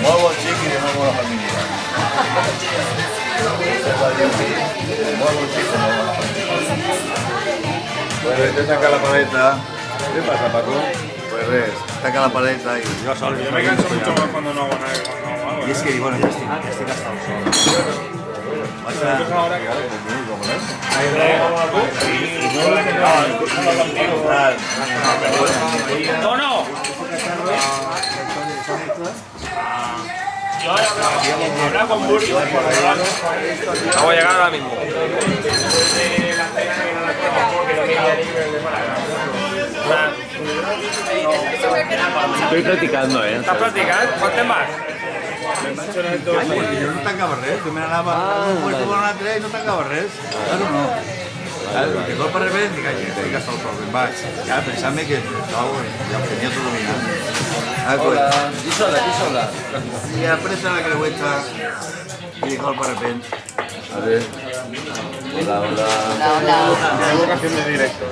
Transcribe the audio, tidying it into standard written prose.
Nuevo chiqui de nuevo la familia. Nuevo chiqui de nuevo la familia. Pues te saca la paleta. ¿Qué pasa, Paco? Pues ves, saca la paleta y... Yo me canso mucho más cuando no hago nada que cuando hago algo. Y es que, bueno, estic hasta el sol. Entonces ahora que no, no. Yo he hablado con Buri. Vamos a llegar ahora mismo. Estoy practicando, ¿eh? ¿Estás practicando? ¿Cuánto más? Perquè jo no tancava res, jo me n'anava a una altra i no tancava res. Claro, no. Que tot per res, dic, ai, estic hasta el sol, em vaig. Ja, pensant-me que ja ho tenia tot dominat. Hola, qui sola? Y aprieta la creueta y deja el parapente. A ver. Hola. Tengo que hacer de directo.